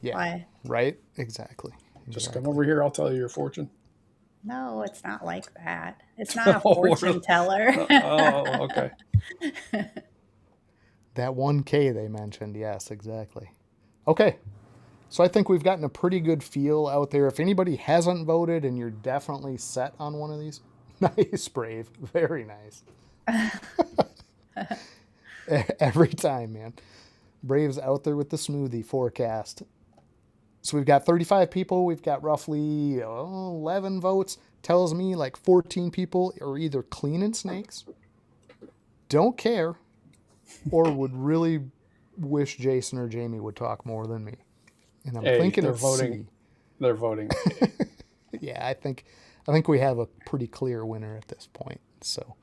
Yeah. Why? Right. Exactly. Just come over here. I'll tell you your fortune. No, it's not like that. It's not a Oh, fortune really? teller. Oh, okay. That 1K they mentioned. Yes, exactly. Okay. So I think we've gotten a pretty good feel out there. If anybody hasn't voted and you're definitely set on one of these, nice, Brave. Very nice. Every time, man. Brave's out there with the smoothie forecast. So we've got 35 people. We've got roughly 11 votes. Tells me like 14 people are either cleaning snakes, don't care, or would really wish Jason or Jamie would talk more than me. And I'm Hey, thinking they're it's voting. They're voting. C. Yeah, I think we have a pretty clear winner at this point. So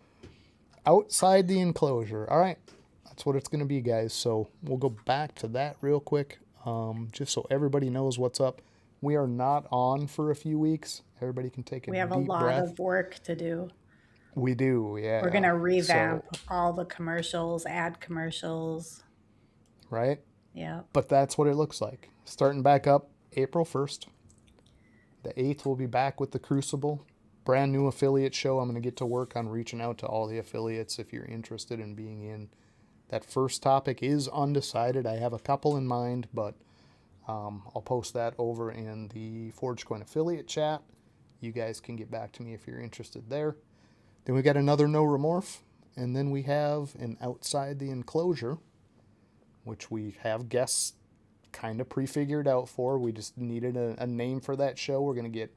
outside the enclosure. All right. That's what it's going to be, guys. So we'll go back to that real quick. Just so everybody knows what's up. We are not on for a few weeks. Everybody can take a We have a deep lot breath. of work to do. We do, yeah. We're going to revamp So, all the commercials, add commercials. right? Yeah. But that's what it looks like. Starting back up April 1st. The 8th, we'll be back with the Crucible. Brand new affiliate show. I'm going to get to work on reaching out to all the affiliates if you're interested in being in. That first topic is undecided. I have a couple in mind, but I'll post that over in the ForgeCoin affiliate chat. You guys can get back to me if you're interested there. Then we got another No Remorph, and then we have an Outside the Enclosure, which we have guests kind of prefigured out for. We just needed a name for that show. We're going to get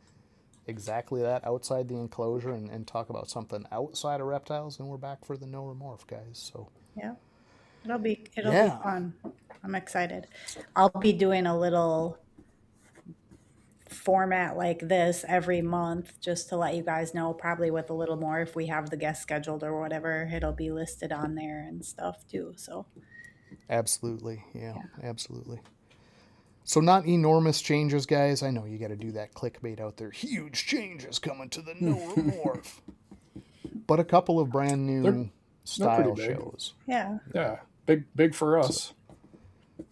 exactly that, Outside the Enclosure, and talk about something outside of reptiles, and we're back for the No Remorph, guys. So Yeah. It'll be Yeah. fun. I'm excited. I'll be doing a little format like this every month just to let you guys know, probably with a little more if we have the guest scheduled or whatever, it'll be listed on there and stuff too. So absolutely, yeah, absolutely. So not enormous changes, guys. I know you got to do that clickbait out there. Huge changes coming to the No Remorph. But a couple of brand new They're style pretty big. Yeah. Yeah, big for us.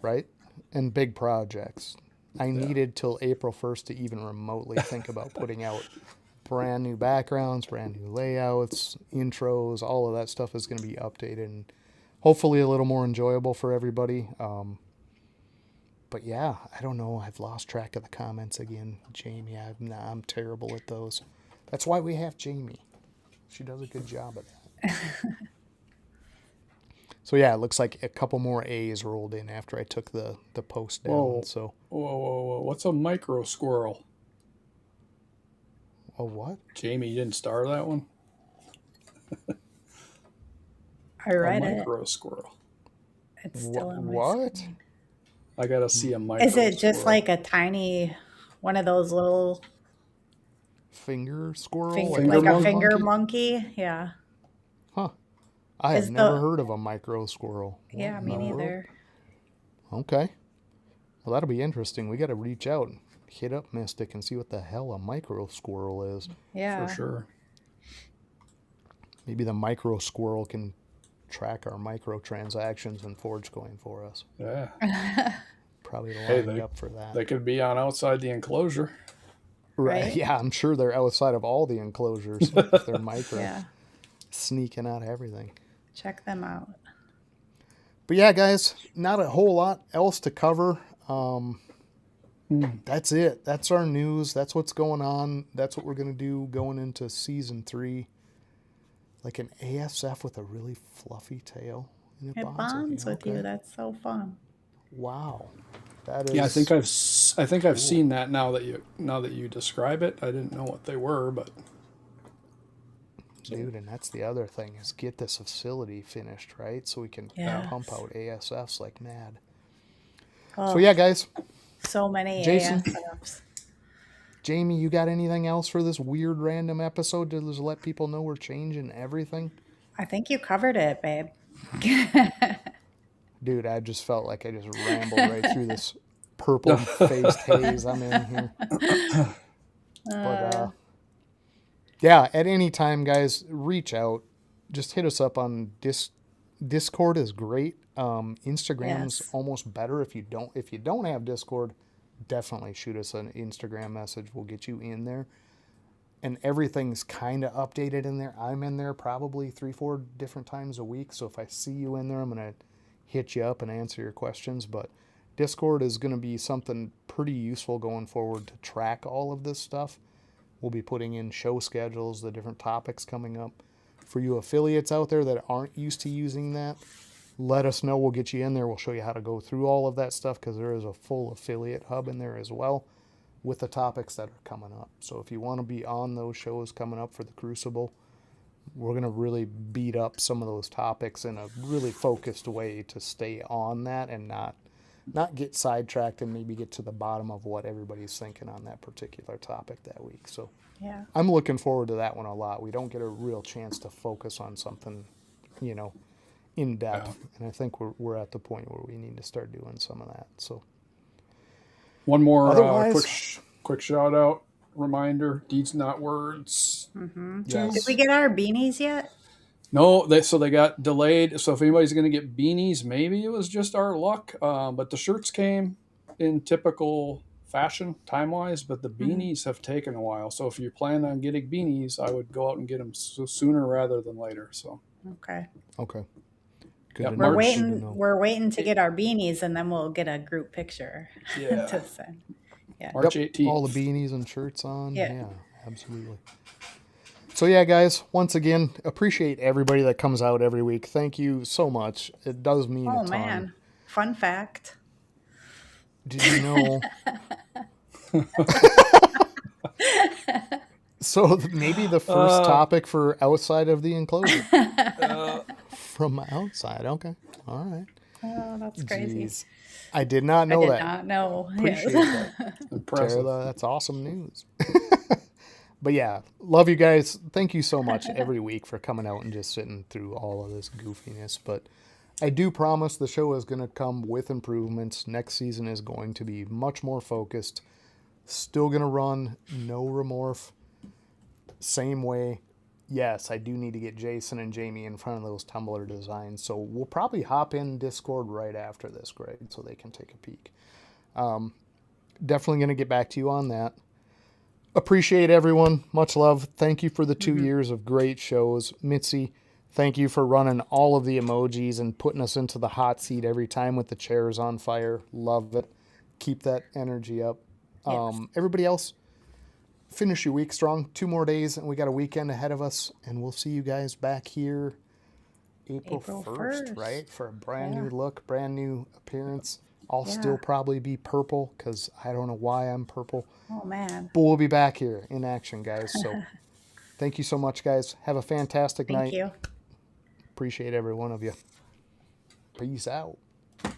right? And big projects. I needed till April 1st to even remotely think about putting out brand new backgrounds, brand new layouts, intros. All of that stuff is going to be updated and hopefully a little more enjoyable for everybody. But yeah, I don't know. I've lost track of the comments again, Jamie. I'm terrible at those. That's why we have Jamie. She does a good job of that. So yeah, it looks like a couple more A's rolled in after I took the post down. Whoa. So Whoa. What's a micro squirrel? oh what? Jamie, you didn't star that one? I read a it. micro squirrel. It's still on my What? screen. I got to see a micro Is it just squirrel. like a tiny, one of those little Finger squirrel? Finger like a monkey? finger monkey? Yeah. Huh. I have Is never the- heard of a micro squirrel. Yeah, What me in the world? neither. Okay. Well, that'll be interesting. We got to reach out and hit up Mystic and see what the hell a micro squirrel is. Yeah. For sure. Maybe the micro squirrel can track our micro transactions in Forgecoin for us. Yeah. Probably Hey, lined up for that. They could be on outside the enclosure. Right? Yeah, I'm sure they're outside of all the enclosures if they're micro. Yeah. Sneaking out everything. Check them out. But yeah, guys, not a whole lot else to cover. That's it. That's our news. That's what's going on. That's what we're going to do going into season 3. Like an ASF with a really fluffy tail. And It bonds with you. Okay. That's so fun. Wow. That is. Yeah, I think I've seen that now that you describe it. I didn't know what they were, but Dude, and that's the other thing is get this facility finished, right? So we can Yes. pump out ASFs like mad. Oh, So yeah, guys. so many Jason? ASFs. Jamie, you got anything else for this weird random episode to just let people know we're changing everything? I think you covered it, babe. Dude, I just felt like I just rambled right through this purple-faced haze I'm in here. But, yeah, at any time, guys, reach out. Just hit us up on Discord is great. Instagram's Yes. almost better if you don't have Discord. Definitely shoot us an Instagram message. We'll get you in there. And everything's kind of updated in there. I'm in there probably 3-4 different times a week. So if I see you in there, I'm going to hit you up and answer your questions. But Discord is going to be something pretty useful going forward to track all of this stuff. We'll be putting in show schedules, the different topics coming up. For you affiliates out there that aren't used to using that, let us know. We'll get you in there. We'll show you how to go through all of that stuff because there is a full affiliate hub in there as well with the topics that are coming up. So if you want to be on those shows coming up for the Crucible, we're going to really beat up some of those topics in a really focused way to stay on that and not get sidetracked and maybe get to the bottom of what everybody's thinking on that particular topic that week. So Yeah. I'm looking forward to that one a lot. We don't get a real chance to focus on something, in depth. Yeah. And I think we're at the point where we need to start doing some of that. So one more Otherwise- quick shout out reminder: deeds not words. yes. Did we get our beanies yet? No, they got delayed. So if anybody's going to get beanies, maybe it was just our luck. But the shirts came in typical fashion, time-wise, but the beanies have taken a while. So if you plan on getting beanies, I would go out and get them sooner rather than later. So Okay. Okay. Good Yeah, to We're know. March. Good to waiting. know. We're waiting to get our beanies, and then we'll get a group picture Yeah. to send. March Yep, 18th. all the beanies and shirts on. Yeah. Yeah, absolutely. So yeah, guys, once again, appreciate everybody that comes out every week. Thank you so much. It does mean a Oh ton. man! Fun fact. Did you know? So maybe the first topic for outside of the enclosure. From outside. Okay. All right. Oh, that's crazy. Jeez. I did not I know did that. not know. Appreciate Yes. that. Impressive. Tara, that's awesome news. But yeah, love you guys. Thank you so much every week for coming out and just sitting through all of this goofiness. But I do promise the show is going to come with improvements. Next season is going to be much more focused. Still going to run No Remorph. Same way. Yes, I do need to get Jason and Jamie in front of those tumbler designs. So we'll probably hop in Discord right after this, Greg, so they can take a peek. Definitely going to get back to you on that. Appreciate everyone. Much love. Thank you for the 2 years of great shows. Mitzi, thank you for running all of the emojis and putting us into the hot seat every time with the chairs on fire. Love it. Keep that energy up. Yes. Everybody else, finish your week strong. 2 more days, and we got a weekend ahead of us. And we'll see you guys back here April 1st, right? For a brand new look, brand new appearance. I'll still probably be purple because I don't know why I'm purple. Oh, man. But we'll be back here in action, guys. So thank you so much, guys. Have a fantastic night. Thank you. Appreciate every one of you. Peace out.